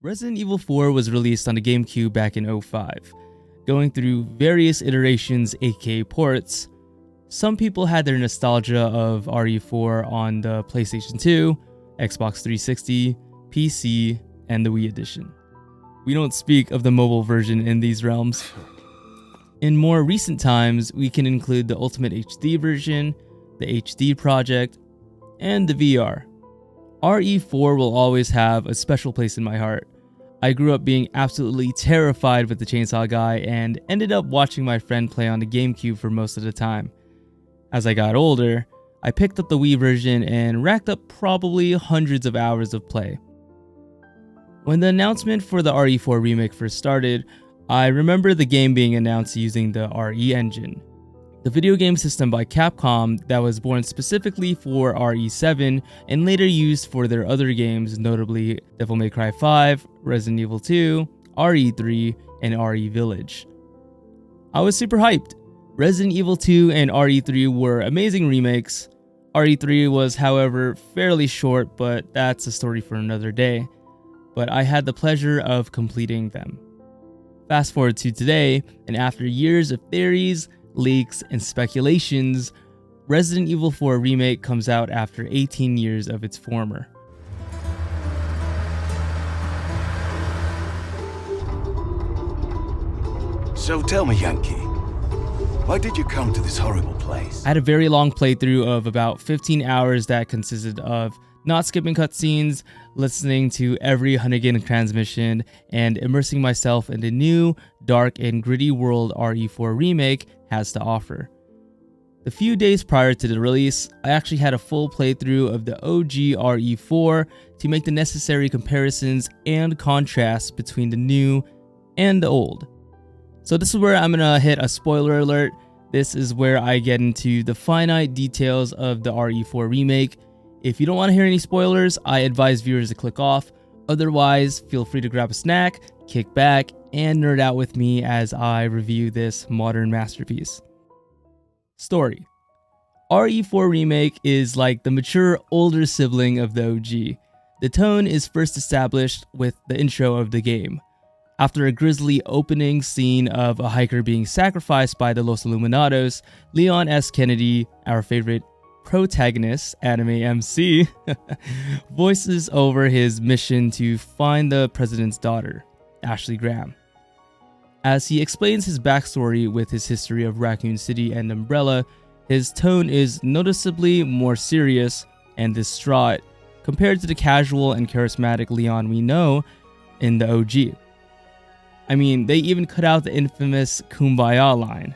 Resident Evil 4 was released on the GameCube back in '05. Going through various iterations aka ports, some people had their nostalgia of RE4 on the PlayStation 2, Xbox 360, PC, and the Wii Edition. We don't speak of the mobile version in these realms. In more recent times, we can include the Ultimate HD version, the HD Project, and the VR. RE4 will always have a special place in my heart. I grew up being absolutely terrified with the Chainsaw Guy and ended up watching my friend play on the GameCube for most of the time. As I got older, I picked up the Wii version and racked up probably hundreds of hours of play. When the announcement for the RE4 remake first started, I remember the game being announced using the RE engine, the video game system by Capcom that was born specifically for RE7 and later used for their other games, notably Devil May Cry 5, Resident Evil 2, RE3, and RE Village. I was super hyped. Resident Evil 2 and RE3 were amazing remakes. RE3 was, however, fairly short, but that's a story for another day. But I had the pleasure of completing them. Fast forward to today, and after years of theories, leaks, and speculations, Resident Evil 4 Remake comes out after 18 years of its former. So tell me, Yankee, why did you come to this horrible place? I had a very long playthrough of about 15 hours that consisted of not skipping cutscenes, listening to every Hunnigan transmission, and immersing myself in the new, dark, and gritty world RE4 Remake has to offer. The few days prior to the release, I actually had a full playthrough of the OG RE4 to make the necessary comparisons and contrasts between the new and the old. So this is where I'm gonna hit a spoiler alert. This is where I get into the finite details of the RE4 Remake. If you don't want to hear any spoilers, I advise viewers to click off. Otherwise, feel free to grab a snack, kick back, and nerd out with me as I review this modern masterpiece. Story. RE4 Remake is like the mature older sibling of the OG. The tone is first established with the intro of the game. After a grisly opening scene of a hiker being sacrificed by the Los Illuminados, Leon S. Kennedy, our favorite protagonist, anime MC, voices over his mission to find the president's daughter, Ashley Graham. As he explains his backstory with his history of Raccoon City and Umbrella, his tone is noticeably more serious and distraught compared to the casual and charismatic Leon we know in the OG. I mean, they even cut out the infamous Kumbaya line.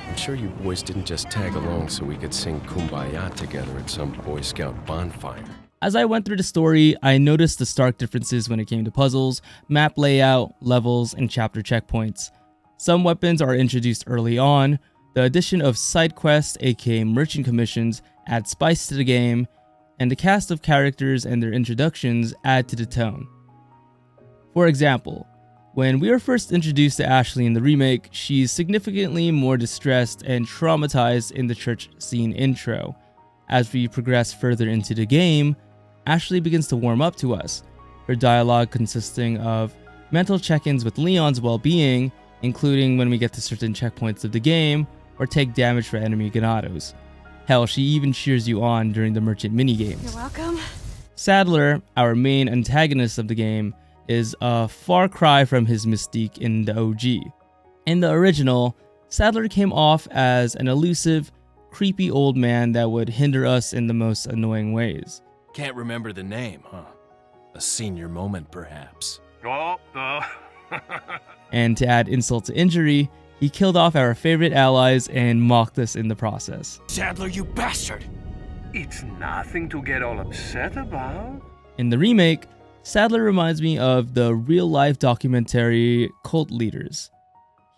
I'm sure you boys didn't just tag along so we could sing Kumbaya together at some Boy Scout bonfire. As I went through the story, I noticed the stark differences when it came to puzzles, map layout, levels, and chapter checkpoints. Some weapons are introduced early on. The addition of side quests, aka merchant commissions, add spice to the game, and the cast of characters and their introductions add to the tone. For example, when we are first introduced to Ashley in the remake, she's significantly more distressed and traumatized in the church scene intro. As we progress further into the game, Ashley begins to warm up to us, her dialogue consisting of mental check-ins with Leon's well-being, including when we get to certain checkpoints of the game, or take damage for enemy Ganados. Hell, she even cheers you on during the merchant minigames. You're welcome. Sadler, our main antagonist of the game, is a far cry from his mystique in the OG. In the original, Sadler came off as an elusive, creepy old man that would hinder us in the most annoying ways. Can't remember the name, huh? A senior moment, perhaps. And to add insult to injury, he killed off our favorite allies and mocked us in the process. Sadler, you bastard! It's nothing to get all upset about. In the remake, Sadler reminds me of the real-life documentary Cult Leaders.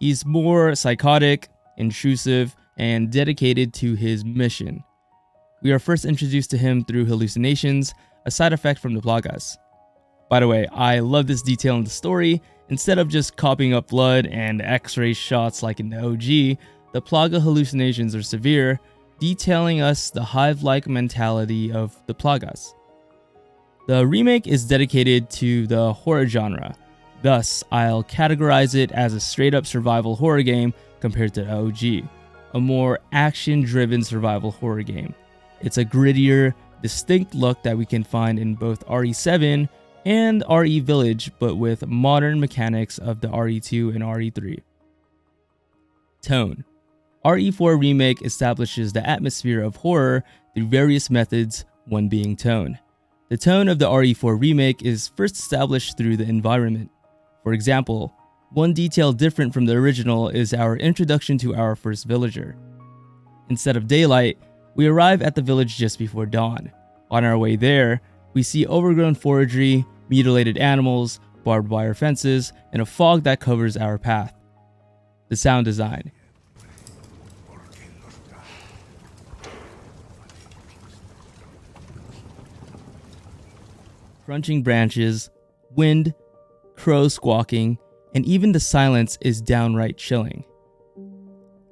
He's more psychotic, intrusive, and dedicated to his mission. We are first introduced to him through hallucinations, a side effect from the plagas. By the way, I love this detail in the story. Instead of just copying up blood and x-ray shots like in the OG, the plaga hallucinations are severe, detailing us the hive-like mentality of the plagas. The remake is dedicated to the horror genre, thus I'll categorize it as a straight-up survival horror game compared to OG, a more action-driven survival horror game. It's a grittier, distinct look that we can find in both RE7 and RE Village, but with modern mechanics of the RE2 and RE3. Tone. RE4 Remake establishes the atmosphere of horror through various methods, one being tone. The tone of the RE4 Remake is first established through the environment. For example, one detail different from the original is our introduction to our first villager. Instead of daylight, we arrive at the village just before dawn. On our way there, we see overgrown forestry, mutilated animals, barbed wire fences, and a fog that covers our path. The sound design. Crunching branches, wind, crows squawking, and even the silence is downright chilling.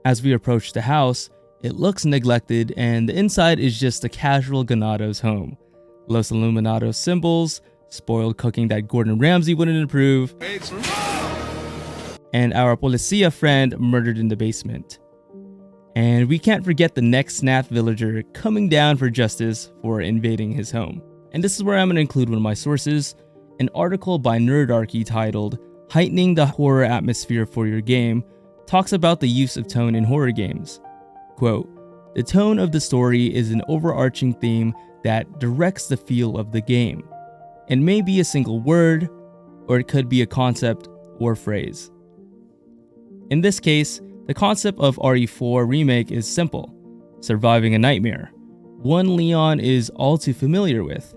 As we approach the house, it looks neglected and the inside is just a casual ganado's home. Los Illuminados symbols, spoiled cooking that Gordon Ramsay wouldn't approve, and our policia friend murdered in the basement. And we can't forget the next snap villager coming down for justice for invading his home. And this is where I'm going to include one of my sources, an article by Nerdarchy titled Heightening the Horror Atmosphere for Your Game talks about the use of tone in horror games. Quote, "The tone of the story is an overarching theme that directs the feel of the game. It may be a single word, or it could be a concept or phrase." In this case, the concept of RE4 Remake is simple: surviving a nightmare, one Leon is all too familiar with.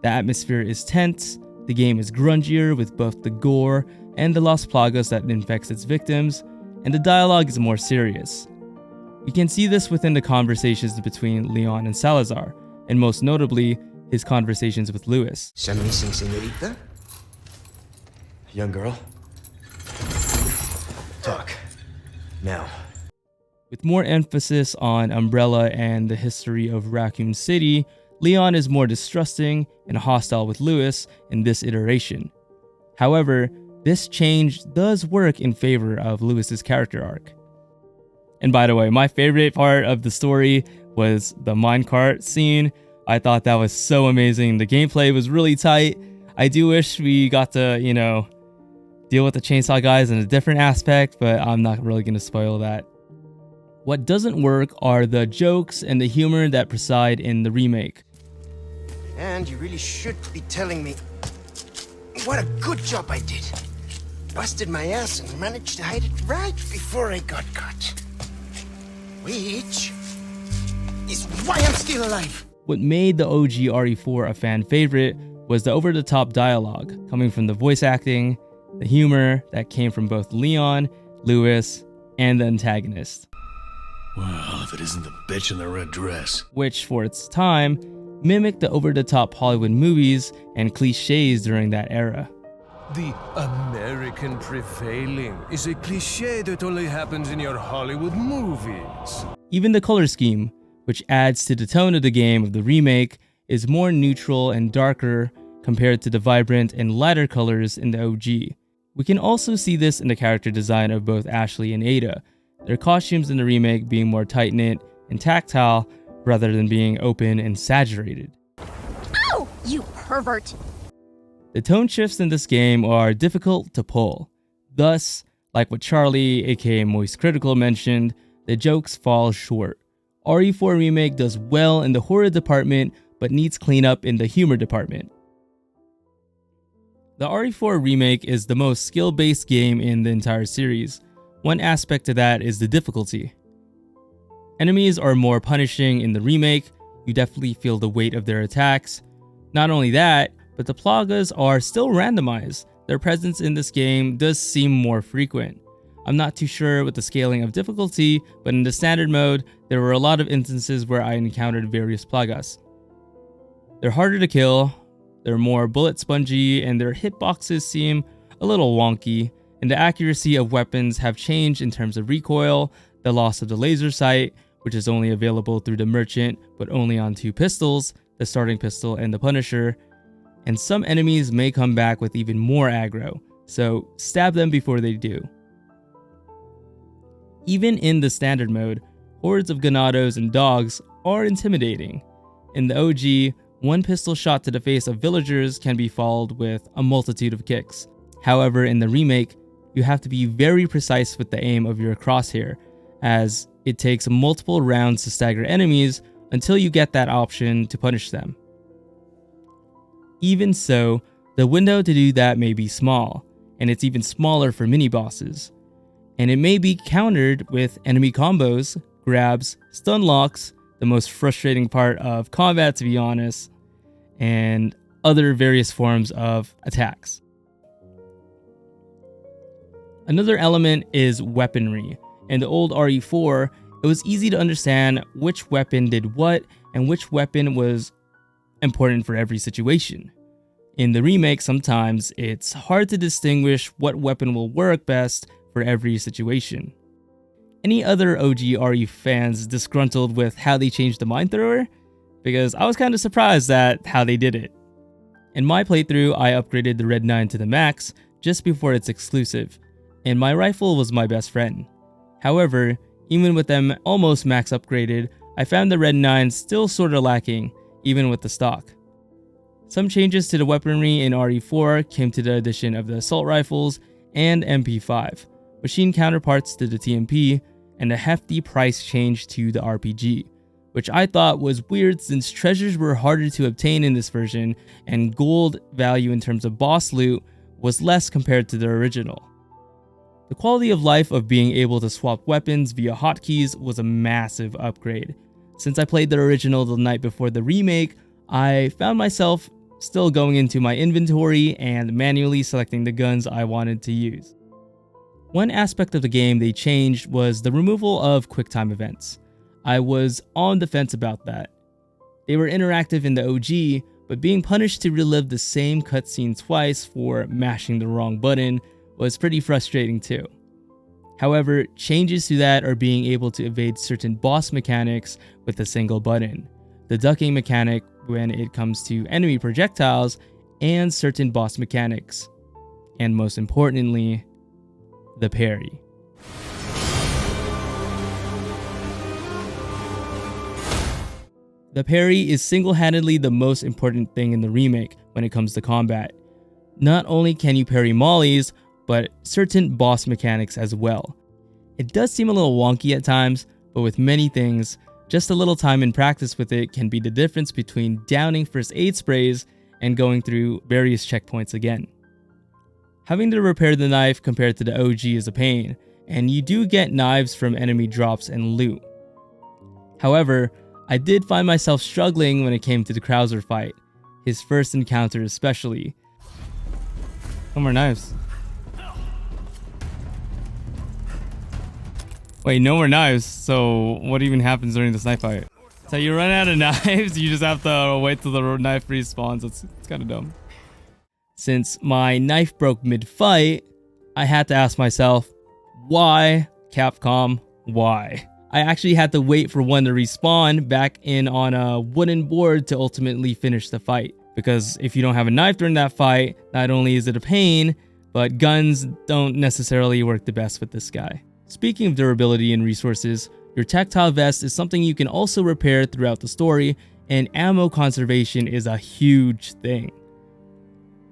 The atmosphere is tense, the game is grungier with both the gore and the Las Plagas that infects its victims, and the dialogue is more serious. We can see this within the conversations between Leon and Salazar, and most notably, his conversations with Luis. Siya mising señorita? Young girl? Talk. Now. With more emphasis on Umbrella and the history of Raccoon City, Leon is more distrusting and hostile with Luis in this iteration. However, this change does work in favor of Luis's character arc. And by the way, my favorite part of the story was the minecart scene. I thought that was so amazing. The gameplay was really tight. I do wish we got to, deal with the chainsaw guys in a different aspect, but I'm not really going to spoil that. What doesn't work are the jokes and the humor that preside in the remake. And you really should be telling me what a good job I did. Busted my ass and managed to hide it right before I got caught. Which is why I'm still alive. What made the OG RE4 a fan favorite was the over-the-top dialogue coming from the voice acting, the humor that came from both Leon, Luis, and the antagonist. Well, if it isn't the bitch in the red dress. Which, for its time, mimicked the over-the-top Hollywood movies and cliches during that era. The American prevailing is a cliche that only happens in your Hollywood movies. Even the color scheme, which adds to the tone of the game of the remake, is more neutral and darker compared to the vibrant and lighter colors in the OG. We can also see this in the character design of both Ashley and Ada, their costumes in the remake being more tight-knit and tactile rather than being open and saturated. Ow! You pervert! The tone shifts in this game are difficult to pull. Thus, like what Charlie, aka Moist Critical, mentioned, the jokes fall short. RE4 Remake does well in the horror department, but needs cleanup in the humor department. The RE4 Remake is the most skill-based game in the entire series. One aspect to that is the difficulty. Enemies are more punishing in the remake, you definitely feel the weight of their attacks. Not only that, but the plagas are still randomized. Their presence in this game does seem more frequent. I'm not too sure with the scaling of difficulty, but in the standard mode, there were a lot of instances where I encountered various plagas. They're harder to kill, they're more bullet spongy, and their hitboxes seem a little wonky, and the accuracy of weapons have changed in terms of recoil, the loss of the laser sight, which is only available through the merchant, but only on 2 pistols, the starting pistol and the Punisher, and some enemies may come back with even more aggro, so stab them before they do. Even in the standard mode, hordes of ganados and dogs are intimidating. In the OG, one pistol shot to the face of villagers can be followed with a multitude of kicks. However, in the remake, you have to be very precise with the aim of your crosshair, as it takes multiple rounds to stagger enemies until you get that option to punish them. Even so, the window to do that may be small, and it's even smaller for mini-bosses. And it may be countered with enemy combos, grabs, stun locks, the most frustrating part of combat to be honest, and other various forms of attacks. Another element is weaponry. In the old RE4, it was easy to understand which weapon did what and which weapon was important for every situation. In the remake, sometimes it's hard to distinguish what weapon will work best for every situation. Any other OG RE fans disgruntled with how they changed the mine thrower? Because I was kind of surprised at how they did it. In my playthrough, I upgraded the Red 9 to the max just before its exclusive, and my rifle was my best friend. However, even with them almost max upgraded, I found the Red 9 still sorta lacking, even with the stock. Some changes to the weaponry in RE4 came to the addition of the assault rifles and MP5, machine counterparts to the TMP, and a hefty price change to the RPG, which I thought was weird since treasures were harder to obtain in this version and gold value in terms of boss loot was less compared to the original. The quality of life of being able to swap weapons via hotkeys was a massive upgrade. Since I played the original the night before the remake, I found myself still going into my inventory and manually selecting the guns I wanted to use. One aspect of the game they changed was the removal of QuickTime events. I was on the fence about that. They were interactive in the OG, but being punished to relive the same cutscene twice for mashing the wrong button was pretty frustrating too. However, changes to that are being able to evade certain boss mechanics with a single button, the ducking mechanic when it comes to enemy projectiles, and certain boss mechanics, and most importantly, the parry. The parry is single-handedly the most important thing in the remake when it comes to combat. Not only can you parry mollies, but certain boss mechanics as well. It does seem a little wonky at times, but with many things, just a little time and practice with it can be the difference between downing first aid sprays and going through various checkpoints again. Having to repair the knife compared to the OG is a pain, and you do get knives from enemy drops and loot. However, I did find myself struggling when it came to the Krauser fight, his first encounter especially. No more knives. Wait, no more knives, so what even happens during this knife fight? So you run out of knives, you just have to wait till the knife respawns. It's kind of dumb. Since my knife broke mid-fight, I had to ask myself, why, Capcom, why? I actually had to wait for one to respawn back in on a wooden board to ultimately finish the fight. Because if you don't have a knife during that fight, not only is it a pain, but guns don't necessarily work the best with this guy. Speaking of durability and resources, your tactile vest is something you can also repair throughout the story, and ammo conservation is a huge thing.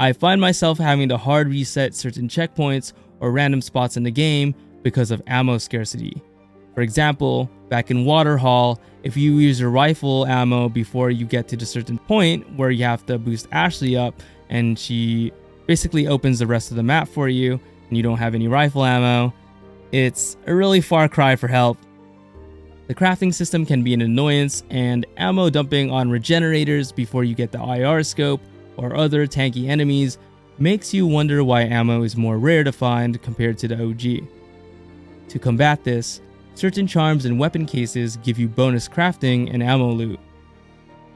I find myself having to hard reset certain checkpoints or random spots in the game because of ammo scarcity. For example, back in Waterhall, if you use your rifle ammo before you get to the certain point where you have to boost Ashley up and she basically opens the rest of the map for you and you don't have any rifle ammo, it's a really far cry for help. The crafting system can be an annoyance, and ammo dumping on regenerators before you get the IR scope or other tanky enemies makes you wonder why ammo is more rare to find compared to the OG. To combat this, certain charms and weapon cases give you bonus crafting and ammo loot.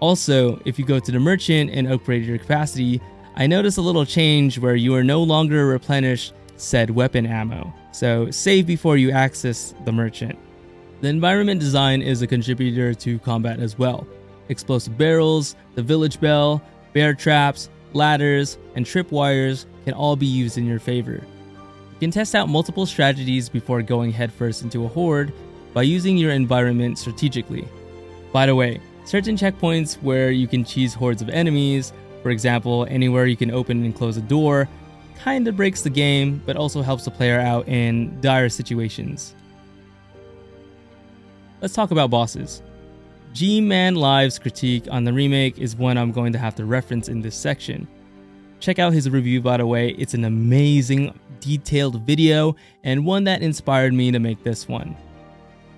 Also, if you go to the merchant and upgrade your capacity, I noticed a little change where you are no longer replenish said weapon ammo, so save before you access the merchant. The environment design is a contributor to combat as well. Explosive barrels, the village bell, bear traps, ladders, and tripwires can all be used in your favor. You can test out multiple strategies before going headfirst into a horde by using your environment strategically. By the way, certain checkpoints where you can cheese hordes of enemies, for example, anywhere you can open and close a door, kinda breaks the game, but also helps the player out in dire situations. Let's talk about bosses. G-Man Live's critique on the remake is one I'm going to have to reference in this section. Check out his review, by the way. It's an amazing, detailed video and one that inspired me to make this one.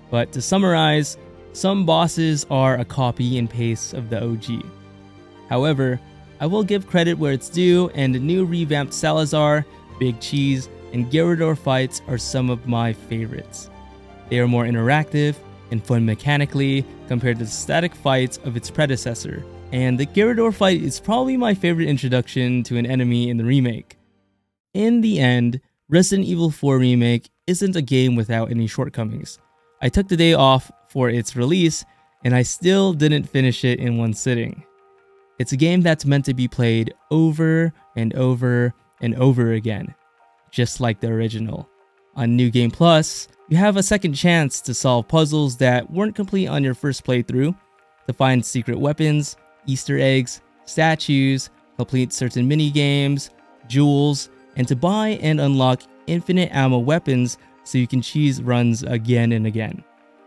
But to summarize, some bosses are a copy and paste of the OG. However, I will give credit where it's due, and the new revamped Salazar, Big Cheese, and Gyarados fights are some of my favorites. They are more interactive and fun mechanically compared to the static fights of its predecessor, and the Gyarados fight is probably my favorite introduction to an enemy in the remake. In the end, Resident Evil 4 Remake isn't a game without any shortcomings. I took the day off for its release, and I still didn't finish it in one sitting. It's a game that's meant to be played over and over and over again, just like the original. On New Game Plus, you have a second chance to solve puzzles that weren't complete on your first playthrough, to find secret weapons, Easter eggs, statues, complete certain mini-games, jewels, and to buy and unlock infinite ammo weapons so you can cheese runs again and again.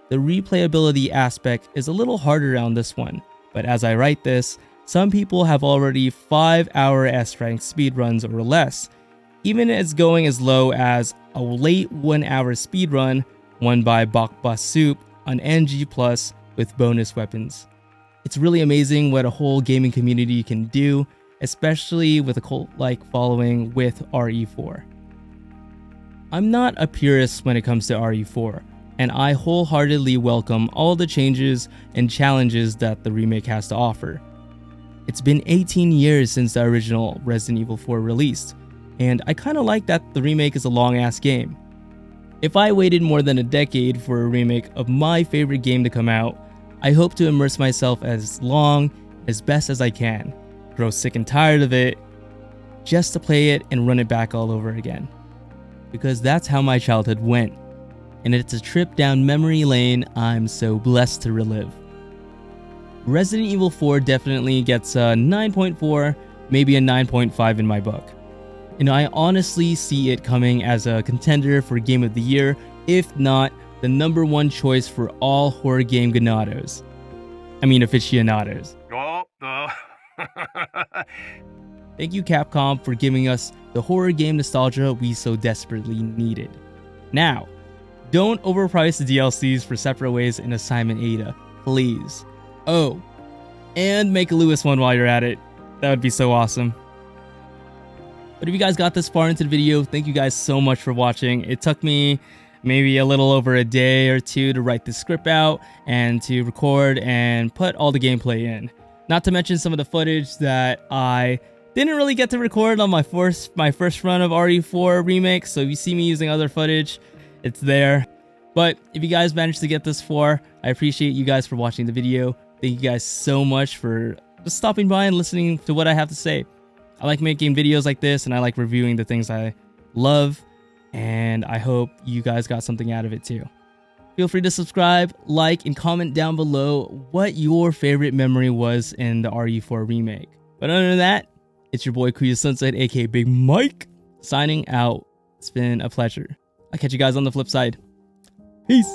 The replayability aspect is a little harder on this one, but as I write this, some people have already 5-hour S-rank speedruns or less, even as going as low as a late 1-hour speedrun won by Bakba Soup on NG Plus with bonus weapons. It's really amazing what a whole gaming community can do, especially with a cult-like following with RE4. I'm not a purist when it comes to RE4, and I wholeheartedly welcome all the changes and challenges that the remake has to offer. It's been 18 years since the original Resident Evil 4 released, and I kinda like that the remake is a long-ass game. If I waited more than a decade for a remake of my favorite game to come out, I hope to immerse myself as long, as best as I can, grow sick and tired of it, just to play it and run it back all over again. Because that's how my childhood went, and it's a trip down memory lane I'm so blessed to relive. Resident Evil 4 definitely gets a 9.4, maybe a 9.5 in my book. And I honestly see it coming as a contender for Game of the Year, if not the #1 choice for all horror game aficionados. Thank you, Capcom, for giving us the horror game nostalgia we so desperately needed. Now, don't overprice the DLCs for Separate Ways and Assignment Ada, please. Oh, and make a Lewis one while you're at it. That would be so awesome. But if you guys got this far into the video, thank you guys so much for watching. It took me maybe a little over a day or two to write the script out and to record and put all the gameplay in. Not to mention some of the footage that I didn't really get to record on my first run of RE4 Remake, so if you see me using other footage, it's there. But if you guys managed to get this far, I appreciate you guys for watching the video. Thank you guys so much for just stopping by and listening to what I have to say. I like making videos like this, and I like reviewing the things I love, and I hope you guys got something out of it too. Feel free to subscribe, like, and comment down below what your favorite memory was in the RE4 Remake. But other than that, it's your boy Kuya Sunset, aka Big Mike, signing out. It's been a pleasure. I'll catch you guys on the flip side. Peace!